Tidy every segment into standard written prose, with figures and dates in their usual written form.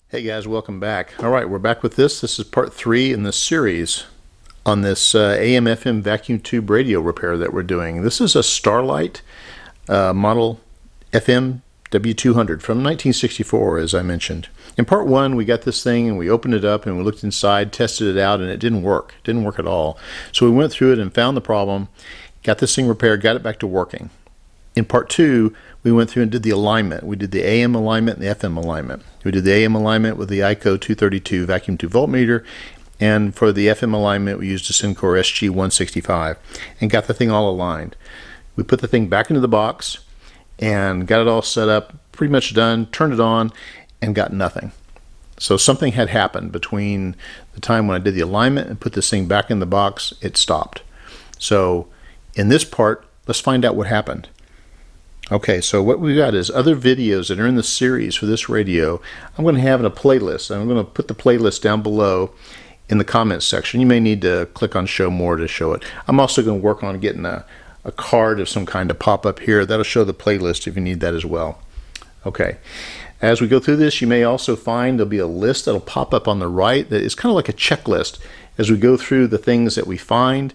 Hey guys, welcome back. Alright, we're back with this. This is part 3 in this series on this AM/FM vacuum tube radio repair that we're doing. This is a Star-Lite model FM W200 from 1964, as I mentioned. In part 1, we got this thing and we opened it up and we looked inside, tested it out, and it didn't work. It didn't work at all. So we went through it and found the problem, got this thing repaired, got it back to working. In part 2, we went through and did the alignment. We did the AM alignment and the FM alignment. We did the AM alignment with the ICO 232 vacuum tube voltmeter, and for the FM alignment we used a Syncor SG165 and got the thing all aligned. We put the thing back into the box and got it all set up, pretty much done, turned it on, and got nothing. So something had happened between the time when I did the alignment and put this thing back in the box. It stopped. So in this part, let's find out what happened. Okay, so what we've got is other videos that are in the series for this radio. I'm going to have in a playlist. I'm going to put the playlist down below in the comments section. You may need to click on show more to show it. I'm also going to work on getting a card of some kind to pop up here. That'll show the playlist if you need that as well. Okay, as we go through this, you may also find there'll be a list that'll pop up on the right that is kind of like a checklist as we go through the things that we find.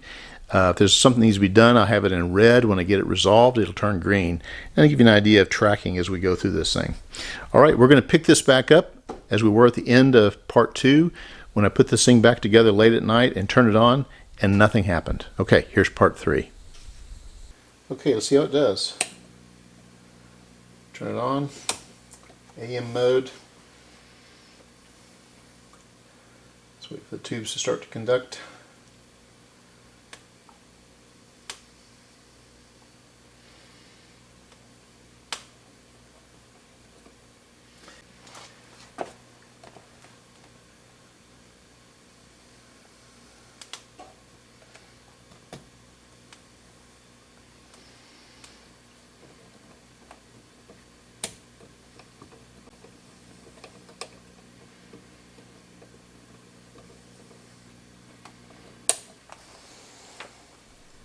If there's something that needs to be done, I'll have it in red. When I get it resolved, it'll turn green. And I'll give you an idea of tracking as we go through this thing. All right, we're going to pick this back up as we were at the end of part 2 when I put this thing back together late at night and turned it on and nothing happened. Okay, here's part 3. Okay, let's see how it does. Turn it on. AM mode. Let's wait for the tubes to start to conduct.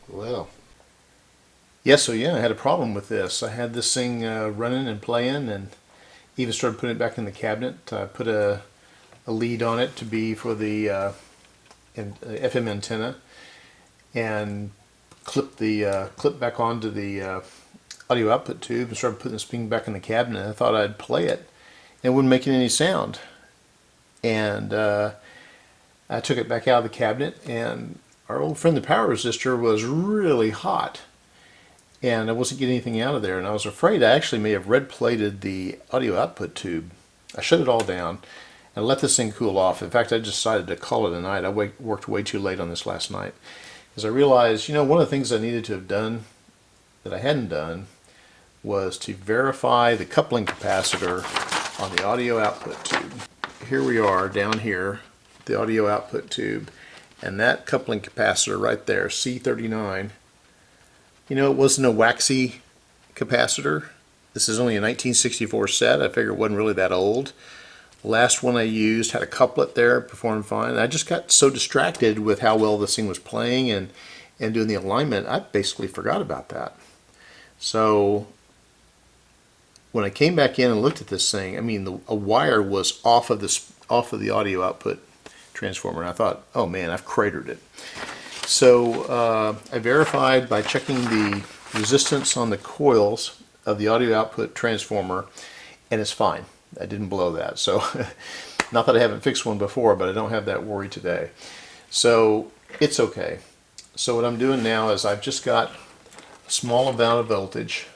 Well, yeah, I had a problem with this. I had this thing running and playing, and even started putting it back in the cabinet. I put a lead on it to be for the FM antenna, and clipped the clip back onto the audio output tube, and started putting this thing back in the cabinet. I thought I'd play it, and it wasn't making any sound. And I took it back out of the cabinet, and our old friend the power resistor was really hot, and I wasn't getting anything out of there, and I was afraid I actually may have red plated the audio output tube. I shut it all down and let this thing cool off. In fact, I decided to call it a night. I worked way too late on this last night because I realized, one of the things I needed to have done that I hadn't done was to verify the coupling capacitor on the audio output tube. Here we are down here, the audio output tube. And that coupling capacitor right there, C39, it wasn't a waxy capacitor. This is only a 1964 set. I figured it wasn't really that old. The last one I used had a couplet there, performed fine. And I just got so distracted with how well this thing was playing and doing the alignment, I basically forgot about that. So when I came back in and looked at this thing, a wire was off of the audio output transformer, and I thought, oh man, I've cratered it. So I verified by checking the resistance on the coils of the audio output transformer, and it's fine. I didn't blow that. So not that I haven't fixed one before, but I don't have that worry today. So it's okay. So what I'm doing now is I've just got a small amount of voltage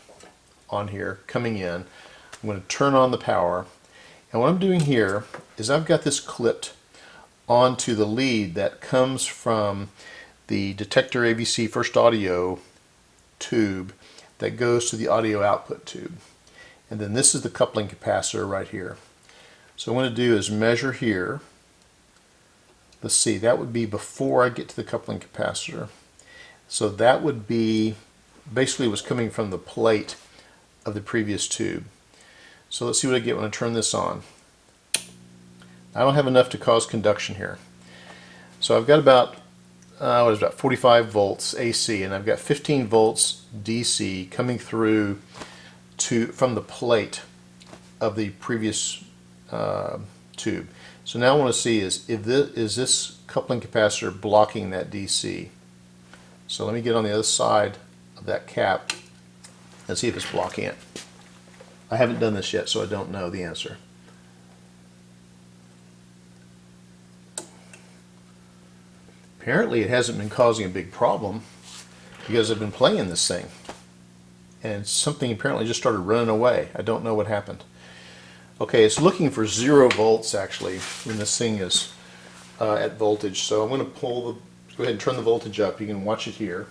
on here coming in. I'm going to turn on the power, and what I'm doing here is I've got this clipped onto the lead that comes from the detector AVC first audio tube that goes to the audio output tube. And then this is the coupling capacitor right here. So what I'm going to do is measure here. Let's see, that would be before I get to the coupling capacitor. So that would be basically what's coming from the plate of the previous tube. So let's see what I get when I turn this on. I don't have enough to cause conduction here. So I've got about 45 volts AC, and I've got 15 volts DC coming through from the plate of the previous tube. So now I want to see is this coupling capacitor blocking that DC. So let me get on the other side of that cap and see if it's blocking it. I haven't done this yet, so I don't know the answer. Apparently it hasn't been causing a big problem because I've been playing this thing. And something apparently just started running away. I don't know what happened. Okay, it's looking for 0 volts actually when this thing is at voltage. So I'm going to go ahead and turn the voltage up. You can watch it here.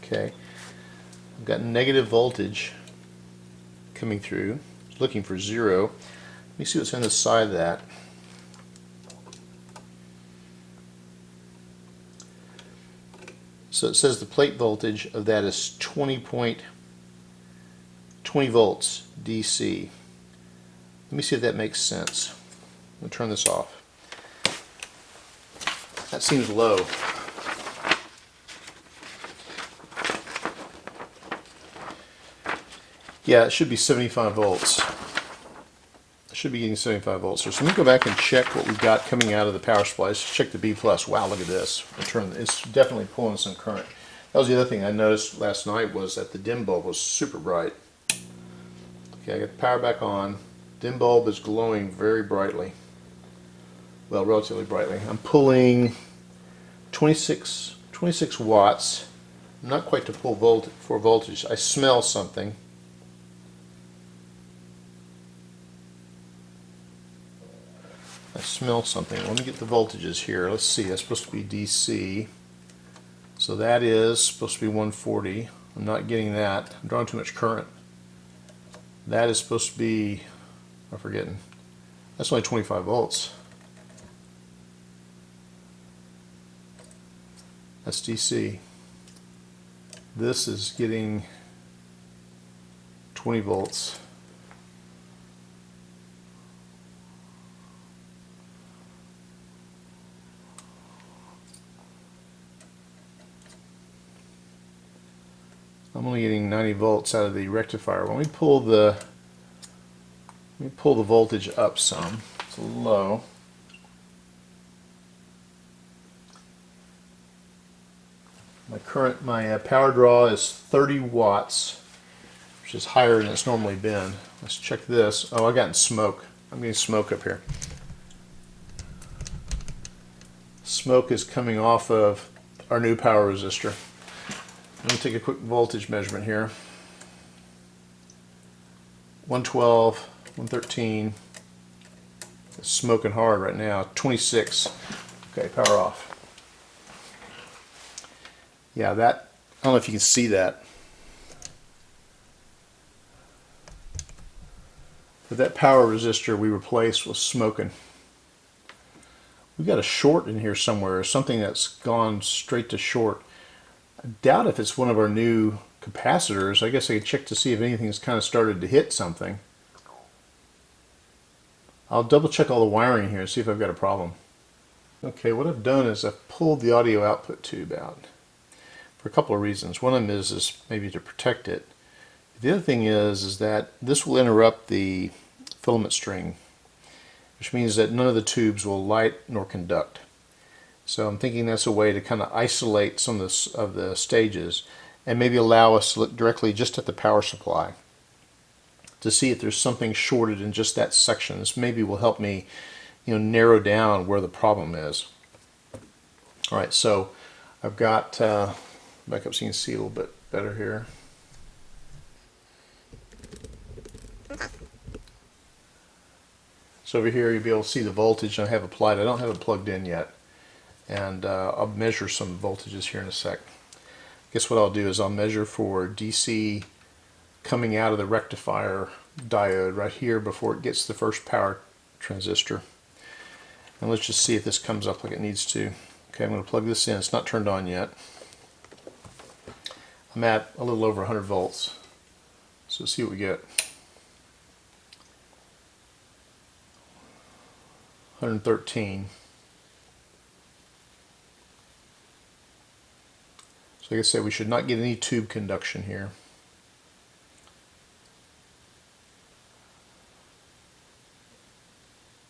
Okay, I've got negative voltage coming through, looking for 0. Let me see what's on the side of that. So it says the plate voltage of that is 20 volts DC. Let me see if that makes sense. I'm going to turn this off. That seems low. Yeah, it should be 75 volts. I should be getting 75 volts here. So let me go back and check what we've got coming out of the power supply. Let's check the B+. Wow, look at this. It's definitely pulling some current. That was the other thing I noticed last night was that the dim bulb was super bright. Okay, I got the power back on. Dim bulb is glowing very brightly. Well, relatively brightly. I'm pulling 26 watts. I'm not quite to pull for voltage. I smell something. I smell something. Let me get the voltages here. Let's see. That's supposed to be DC. So that is supposed to be 140. I'm not getting that. I'm drawing too much current. That is supposed to be, I'm forgetting. That's only 25 volts. That's DC. This is getting 20 volts. I'm only getting 90 volts out of the rectifier. When we pull the voltage up some, it's a little low. My power draw is 30 watts, which is higher than it's normally been. Let's check this. Oh, I got smoke. I'm getting smoke up here. Smoke is coming off of our new power resistor. Let me take a quick voltage measurement here. 112, 113. It's smoking hard right now. 26. Okay, power off. Yeah, that, I don't know if you can see that. But that power resistor we replaced was smoking. We've got a short in here somewhere, something that's gone straight to short. I doubt if it's one of our new capacitors. I guess I could check to see if anything's kind of started to hit something. I'll double check all the wiring here and see if I've got a problem. Okay, what I've done is I've pulled the audio output tube out for a couple of reasons. One of them is maybe to protect it. The other thing is that this will interrupt the filament string, which means that none of the tubes will light nor conduct. So I'm thinking that's a way to kind of isolate some of the stages and maybe allow us to look directly just at the power supply to see if there's something shorted in just that section. This maybe will help me, narrow down where the problem is. All right, so I've got back up so you can see a little bit better here. So over here you'll be able to see the voltage I have applied. I don't have it plugged in yet. And I'll measure some voltages here in a sec. Guess what I'll do is I'll measure for DC coming out of the rectifier diode right here before it gets the first power transistor. And let's just see if this comes up like it needs to. Okay, I'm going to plug this in. It's not turned on yet. I'm at a little over 100 volts. So let's see what we get. 113. So like I said, we should not get any tube conduction here.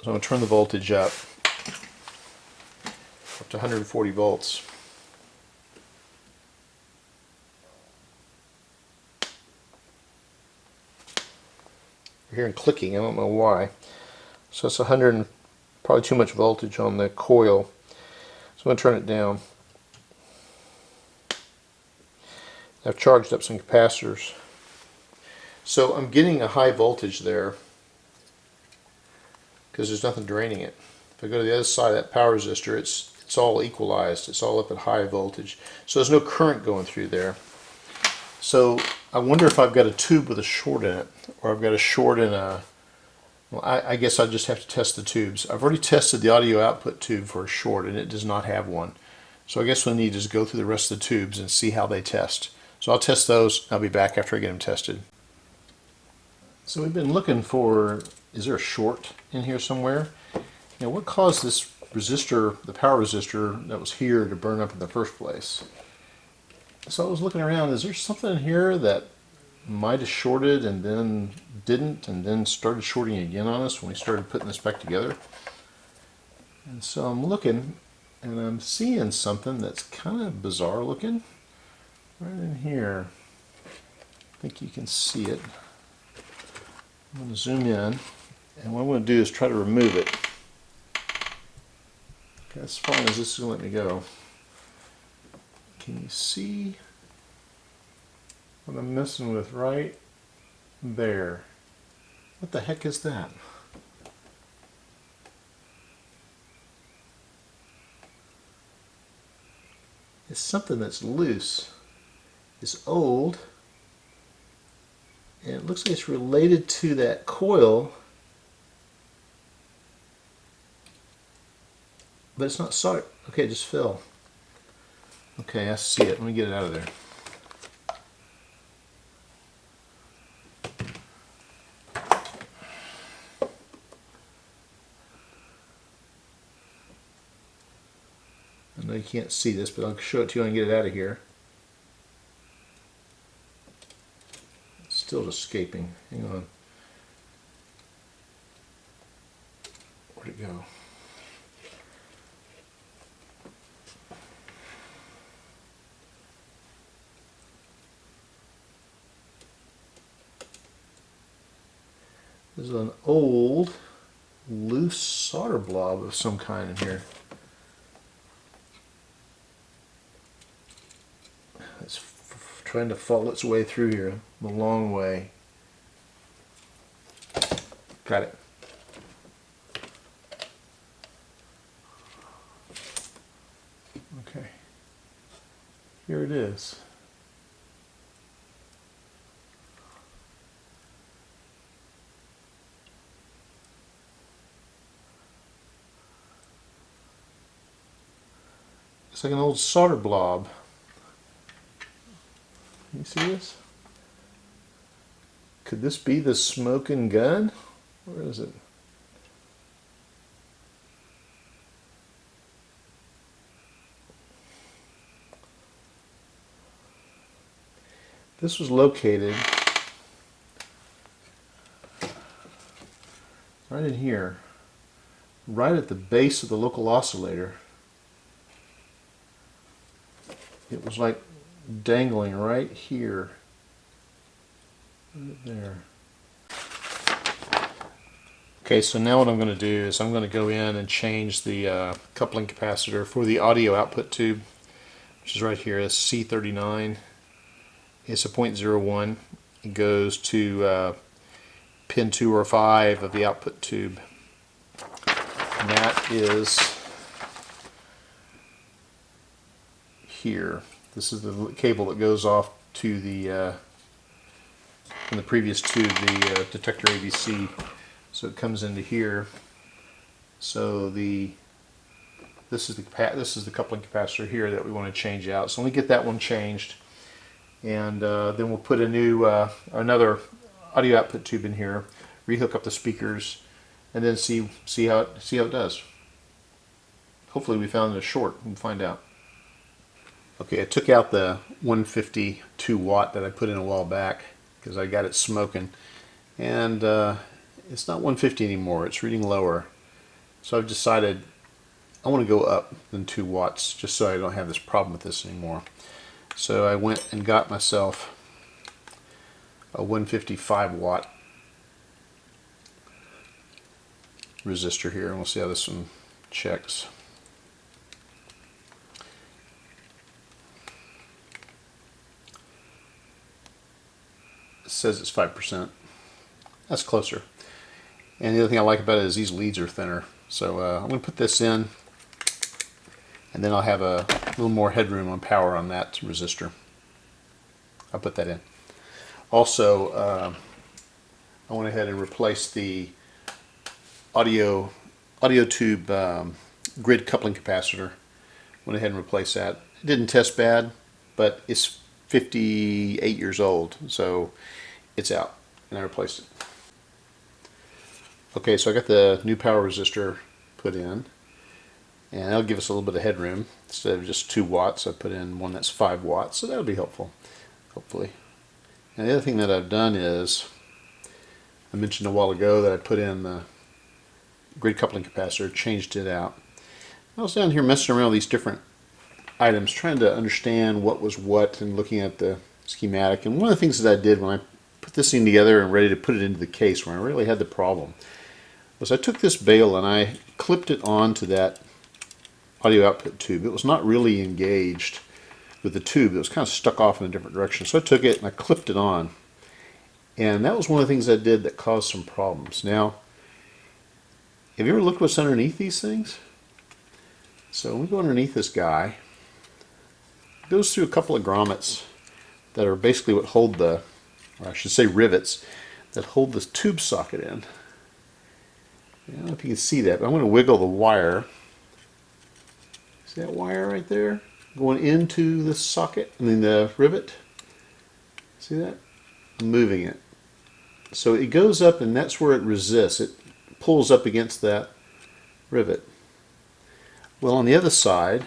So I'm going to turn the voltage up to 140 volts. You're hearing clicking, I don't know why. So it's 100, probably too much voltage on the coil. So I'm going to turn it down. I've charged up some capacitors. So I'm getting a high voltage there because there's nothing draining it. If I go to the other side of that power resistor, it's all equalized. It's all up at high voltage. So there's no current going through there. So I wonder if I've got a tube with a short in it, or I've got a short in a... Well, I guess I just have to test the tubes. I've already tested the audio output tube for a short, and it does not have one. So I guess what I need is go through the rest of the tubes and see how they test. So I'll test those. I'll be back after I get them tested. So we've been looking for, is there a short in here somewhere? You know, what caused this resistor, the power resistor that was here, to burn up in the first place? So I was looking around, is there something in here that might have shorted and then didn't, and then started shorting again on us when we started putting this back together? And so I'm looking, and I'm seeing something that's kind of bizarre looking right in here. I think you can see it. I'm going to zoom in, and what I'm going to do is try to remove it. Okay, as far as this is going to let me go. Can you see what I'm messing with right there? What the heck is that? It's something that's loose. It's old. And it looks like it's related to that coil, but it's not solid. Okay, it just fell. Okay, I see it. Let me get it out of there. I know you can't see this, but I'll show it to you and get it out of here. Still escaping. Hang on. Where'd it go? There's an old, loose solder blob of some kind in here. It's trying to follow its way through here the long way. Got it. Okay. Here it is. It's like an old solder blob. You see this? Could this be the smoking gun? Where is it? This was located right in here, right at the base of the local oscillator. It was like dangling right here, right there. Okay, so now what I'm going to do is I'm going to go in and change the coupling capacitor for the audio output tube, which is right here. It's C39. It's a 0.01. It goes to pin 2 or 5 of the output tube. And that is here. This is the cable that goes off to the in the previous tube, the detector ABC. So it comes into here. So this is the coupling capacitor here that we want to change out. So let me get that one changed, and then we'll put a new another audio output tube in here, rehook up the speakers, and then see how it does. Hopefully we found a short. We'll find out. Okay, I took out the 152 watt that I put in a while back because I got it smoking, and it's not 150 anymore. It's reading lower. So I've decided I want to go up than 2 watts just so I don't have this problem with this anymore. So I went and got myself a 155 watt resistor here, and we'll see how this one checks. It says it's 5%. That's closer. And the other thing I like about it is these leads are thinner. So I'm going to put this in, and then I'll have a little more headroom on power on that resistor. I'll put that in. Also, I went ahead and replaced the audio tube grid coupling capacitor. Went ahead and replaced that. It didn't test bad, but it's 58 years old, so it's out, and I replaced it. Okay, so I got the new power resistor put in, and that'll give us a little bit of headroom. Instead of just 2 watts, I put in one that's 5 watts, so that'll be helpful, hopefully. And the other thing that I've done is, I mentioned a while ago that I put in the grid coupling capacitor, changed it out. I was down here messing around with these different items, trying to understand what was what and looking at the schematic. And one of the things that I did when I put this thing together and ready to put it into the case where I really had the problem was I took this bail and I clipped it onto that audio output tube. It was not really engaged with the tube. It was kind of stuck off in a different direction. So I took it and I clipped it on. And that was one of the things I did that caused some problems. Now, have you ever looked what's underneath these things? So when we go underneath this guy, it goes through a couple of grommets that are basically what hold the, or I should say rivets, that hold the tube socket in. I don't know if you can see that, but I'm going to wiggle the wire. See that wire right there? Going into the socket, the rivet. See that? I'm moving it. So it goes up, and that's where it resists. It pulls up against that rivet. Well, on the other side,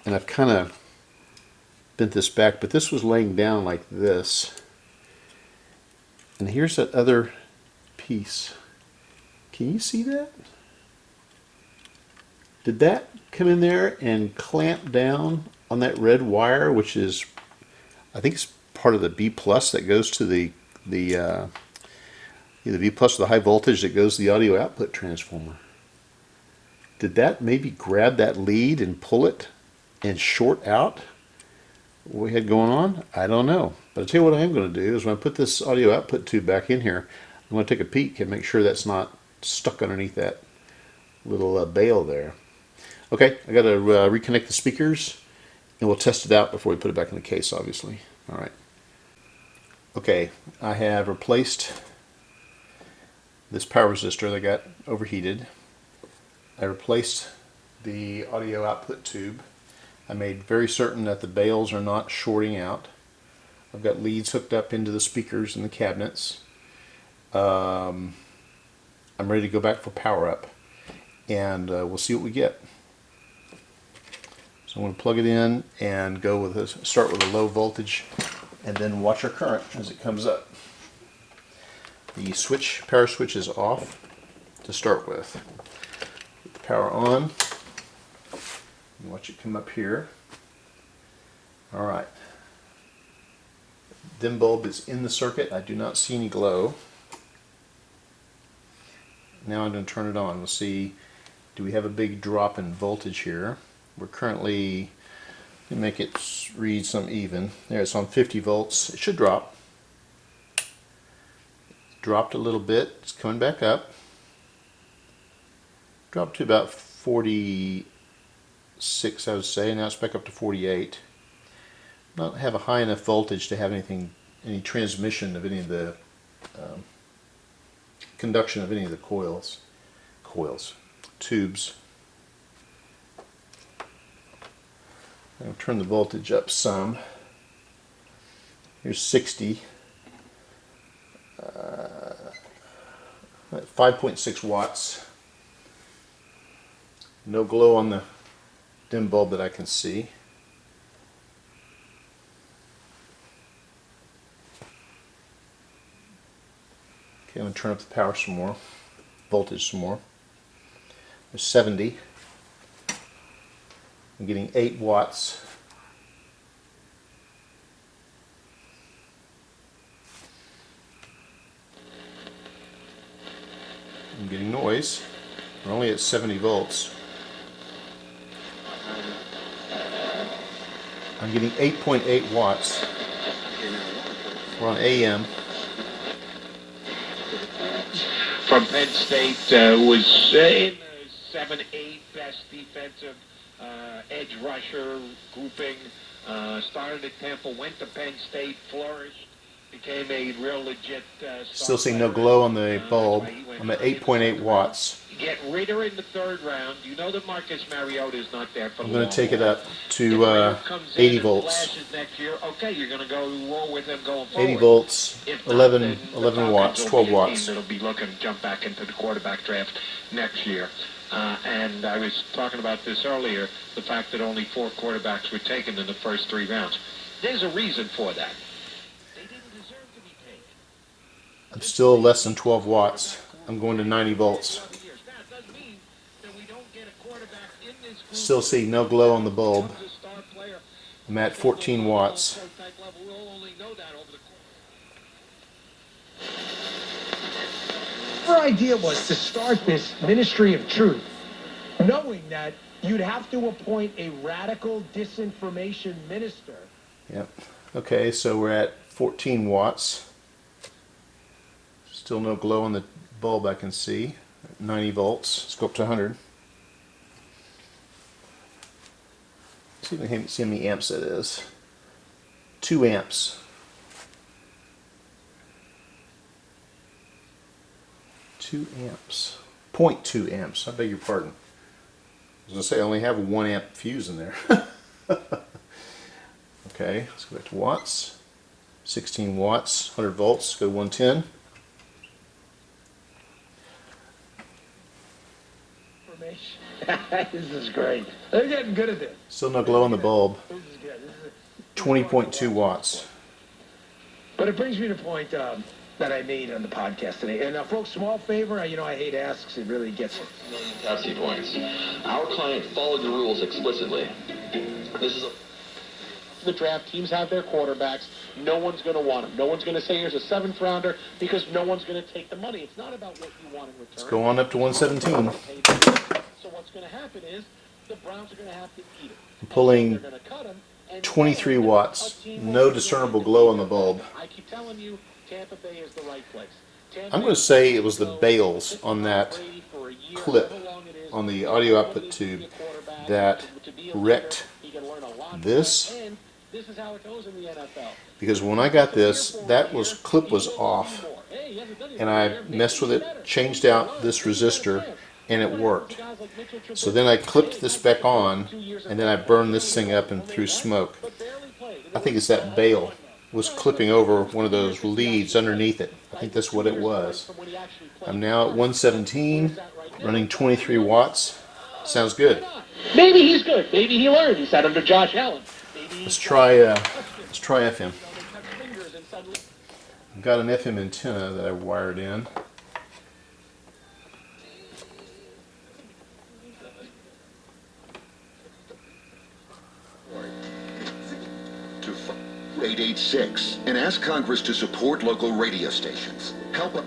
and I've kind of bent this back, but this was laying down like this. And here's that other piece. Can you see that? Did that come in there and clamp down on that red wire, which is, I think it's part of the B plus that goes to the either B plus or the high voltage that goes to the audio output transformer? Did that maybe grab that lead and pull it and short out what we had going on? I don't know. But I'll tell you what I am going to do is when I put this audio output tube back in here, I'm going to take a peek and make sure that's not stuck underneath that little bail there. Okay, I got to reconnect the speakers, and we'll test it out before we put it back in the case, obviously. All right. Okay, I have replaced this power resistor that got overheated. I replaced the audio output tube. I made very certain that the bails are not shorting out. I've got leads hooked up into the speakers and the cabinets. I'm ready to go back for power up, and we'll see what we get. So I'm going to plug it in and go with start with a low voltage, and then watch our current as it comes up. The power switch is off to start with. Put the power on. And watch it come up here. All right. Dim bulb is in the circuit. I do not see any glow. Now I'm going to turn it on. We'll see, do we have a big drop in voltage here? We're currently, let me make it read some even. There, it's on 50 volts. It should drop. Dropped a little bit. It's coming back up. Dropped to about 46, I would say. Now it's back up to 48. Not have a high enough voltage to have any transmission of any of the conduction of any of the tubes. I'll turn the voltage up some. Here's 60. 5.6 watts. No glow on the dim bulb that I can see. Okay, I'm going to turn up the power some more, voltage some more. There's 70. I'm getting 8 watts. I'm getting noise. We're only at 70 volts. I'm getting 8.8 watts. We're on AM. From Penn State, was in the 7-8 best defensive edge rusher grouping. Started at Temple, went to Penn State, flourished, became a real legit Still see no glow on the bulb. I'm at 8.8 watts. Get Ritter in the third round. You know that Marcus Mariota is not there for I'm going to take it up to 80 volts. Next year, okay, you're going to go roll with him going forward. 80 volts, 11 watts, 12 watts. That'll be looking to jump back into the quarterback draft next year. And I was talking about this earlier, the fact that only 4 quarterbacks were taken in the first 3 rounds. There's a reason for that. They didn't deserve to be taken. I'm still less than 12 watts. I'm going to 90 volts. Still see no glow on the bulb. I'm at 14 watts. Our idea was to start this ministry of truth, knowing that you'd have to appoint a radical disinformation minister. Yep. Okay, so we're at 14 watts. Still no glow on the bulb I can see. 90 volts. Let's go up to 100. See if I can see how many amps that is. 2 amps. 2 amps. 0.2 amps. I beg your pardon. I was going to say I only have a 1 amp fuse in there. Okay, let's go back to watts. 16 watts, 100 volts, go to 110. This is great. They're getting good at this. Still no glow on the bulb. This is good. 20.2 watts. But it brings me to the point that I made on the podcast today. And folks, small favor, I hate asks. It really gets Pepsi points. Our client followed the rules explicitly. This is the draft. Teams have their quarterbacks. No one's going to want them. No one's going to say here's a 7th rounder because no one's going to take the money. It's not about what you want in return. Let's go on up to 117. So what's going to happen is the Browns are going to have to eat it. I'm pulling They're going to cut him, and 23 watts. No discernible glow on the bulb. I keep telling you, Tampa Bay is the right place. I'm going to say it was the bales on that clip on the audio output tube that wrecked this. This is how it goes in the NFL. Because when I got this, that clip was off, and I messed with it, changed out this resistor, and it worked. So then I clipped this back on, and then I burned this thing up and threw smoke. I think it's that bale was clipping over one of those leads underneath it. I think that's what it was. I'm now at 117, running 23 watts. Sounds good. Maybe he's good. Maybe he learned. He sat under Josh Allen. Let's try FM. I've got an FM antenna that I wired in. To 886 and ask Congress to support local radio stations. Help.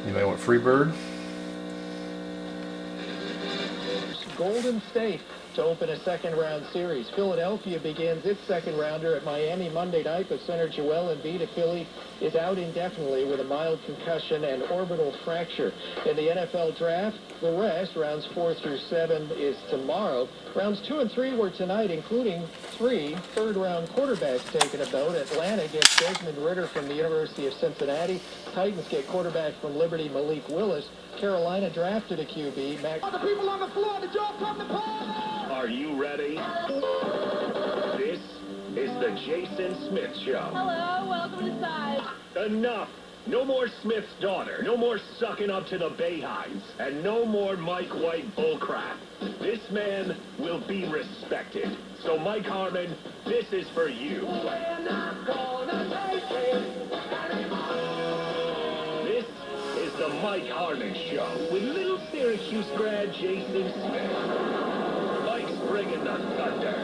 Anybody want Freebird? Golden State. to open a second-round series. Philadelphia begins its second-rounder at Miami Monday night, but center Joel Embiid of Philly is out indefinitely with a mild concussion and orbital fracture. In the NFL draft, the rest, rounds 4 through 7, is tomorrow. Rounds 2 and 3 were tonight, including 3 third-round quarterbacks taken a vote. Atlanta gets Desmond Ridder from the University of Cincinnati. Titans get quarterback from Liberty, Malik Willis. Carolina drafted a QB. All the people on the floor, did y'all come to play? Are you ready? This is the Jason Smith Show. Hello, welcome inside. Enough! No more Smith's daughter, no more sucking up to the Bayhines, and no more Mike White bullcrap. This man will be respected. So Mike Harmon, this is for you. We're not gonna take it anymore. This is the Mike Harmon Show with little Syracuse grad Jason Smith. Mike's bringing the thunder.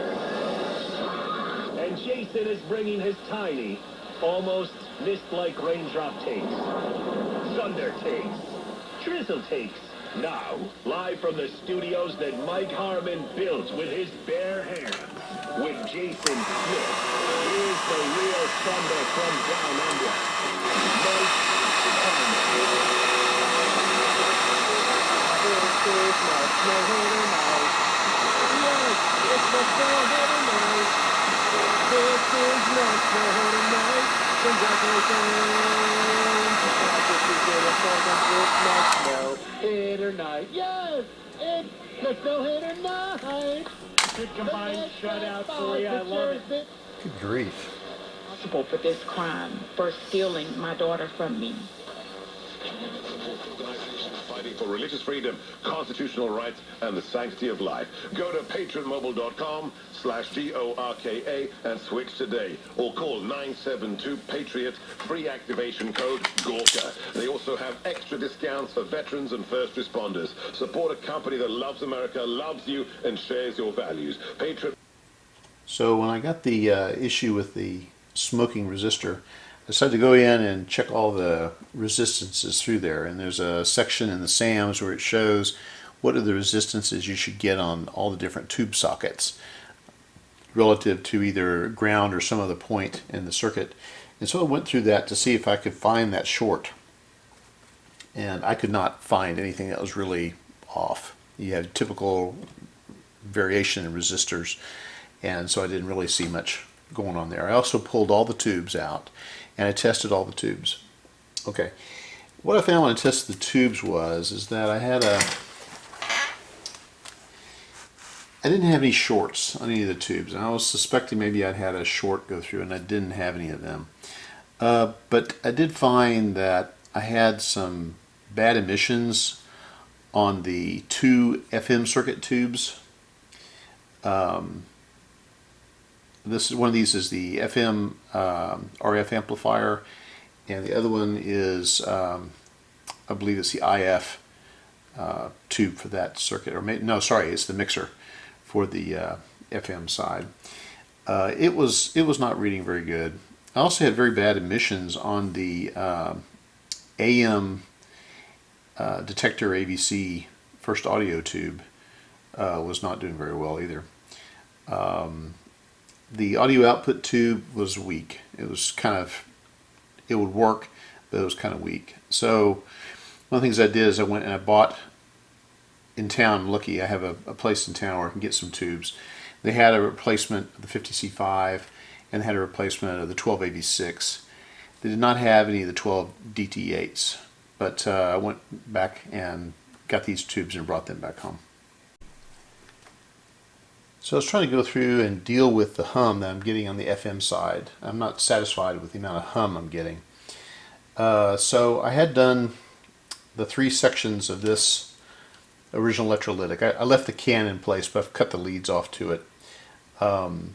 And Jason is bringing his tiny, almost mist-like raindrop takes, thunder takes, drizzle takes. Now, live from the studios that Mike Harmon built with his bare hands, with Jason Smith, here's the real thunder from down under, Mike Harmon. This is my snow-hitter night. Yes, it's my snow-hitter night. This is my snow-hitter night. Congratulations! I think we did a song with my snow-hitter night. Yes, it's the snow-hitter night. Good combined shutout for you. I love it. Good grief. Responsible for this crime, for stealing my daughter from me. Fighting for religious freedom, constitutional rights, and the sanctity of life. Go to patriotmobile.com/GORKA and switch today. Or call 972-PATRIOT, free activation code GORKA. They also have extra discounts for veterans and first responders. Support a company that loves America, loves you, and shares your values. Patriot. So when I got the issue with the smoking resistor, I decided to go in and check all the resistances through there, and there's a section in the SAMs where it shows what are the resistances you should get on all the different tube sockets relative to either ground or some other point in the circuit. And so I went through that to see if I could find that short, and I could not find anything that was really off. You have typical variation in resistors, and so I didn't really see much going on there. I also pulled all the tubes out and I tested all the tubes. Okay, what I found when I tested the tubes is that I didn't have any shorts on any of the tubes, and I was suspecting maybe I'd had a short go through, and I didn't have any of them. But I did find that I had some bad emissions on the 2 FM circuit tubes. This is one of these is the FM RF amplifier, and the other one is I believe it's the IF tube for that circuit, or no, sorry, it's the mixer for the FM side. It was not reading very good. I also had very bad emissions on the AM detector AVC first audio tube. Was not doing very well either. The audio output tube was weak. It was it would work, but it was kind of weak. So one of the things I did is I went and I bought in town. I'm lucky I have a place in town where I can get some tubes. They had a replacement of the 50C5 and they had a replacement of the 12AV6. They did not have any of the 12 DT8s, but I went back and got these tubes and brought them back home. So I was trying to go through and deal with the hum that I'm getting on the FM side. I'm not satisfied with the amount of hum I'm getting. So I had done the 3 sections of this original electrolytic. I left the can in place, but I've cut the leads off to it. But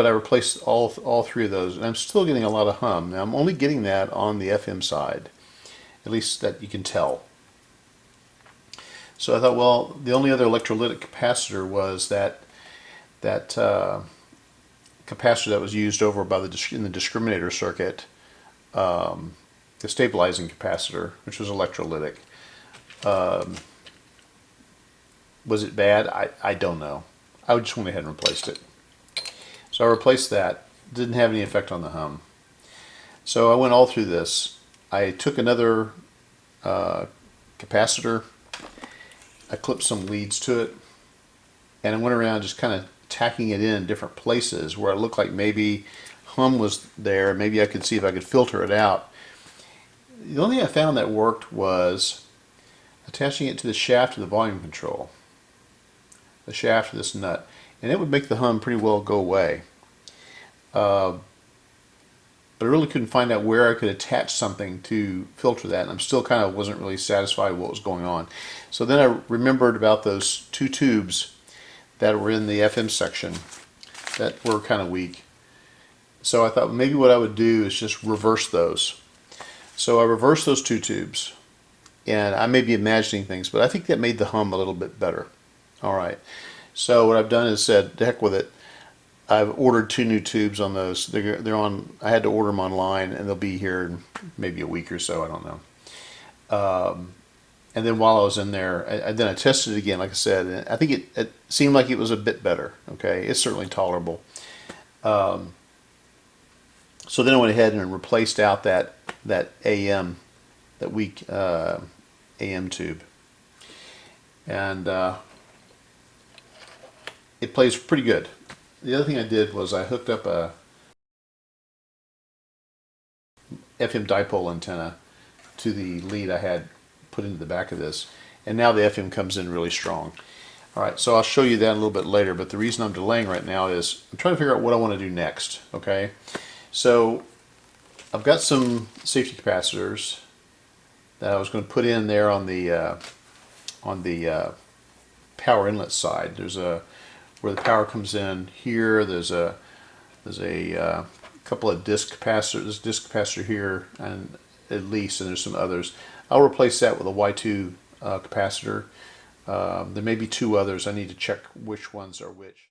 I replaced all 3 of those, and I'm still getting a lot of hum. Now I'm only getting that on the FM side, at least that you can tell. So I thought, well, the only other electrolytic capacitor was that capacitor that was used over by in the discriminator circuit, the stabilizing capacitor, which was electrolytic. Was it bad? I don't know. I just went ahead and replaced it. So I replaced that. Didn't have any effect on the hum. So I went all through this. I took another capacitor. I clipped some leads to it. And I went around just kind of tacking it in different places where it looked like maybe hum was there. Maybe I could see if I could filter it out. The only thing I found that worked was attaching it to the shaft of the volume control. The shaft of this nut. And it would make the hum pretty well go away. But I really couldn't find out where I could attach something to filter that, and I'm still kind of wasn't really satisfied with what was going on. So then I remembered about those two tubes that were in the FM section that were kind of weak. So I thought maybe what I would do is just reverse those. So I reversed those two tubes, and I may be imagining things, but I think that made the hum a little bit better. All right. So what I've done is said, the heck with it. I've ordered 2 new tubes on those. They're on. I had to order them online, and they'll be here in maybe a week or so. I don't know. And then while I was in there, I tested it again, like I said, and I think it seemed like it was a bit better. Okay, it's certainly tolerable. So then I went ahead and replaced out that weak AM tube, and it plays pretty good. The other thing I did was I hooked up a FM dipole antenna to the lead I had put into the back of this, and now the FM comes in really strong. Alright, so I'll show you that a little bit later, but the reason I'm delaying right now is I'm trying to figure out what I want to do next. Okay, so I've got some safety capacitors that I was going to put in there on the power inlet side. There's a where the power comes in here. There's a couple of disc capacitors. This disc capacitor here, and at least, and there's some others. I'll replace that with a Y2 capacitor. There may be 2 others. I need to check which ones are which.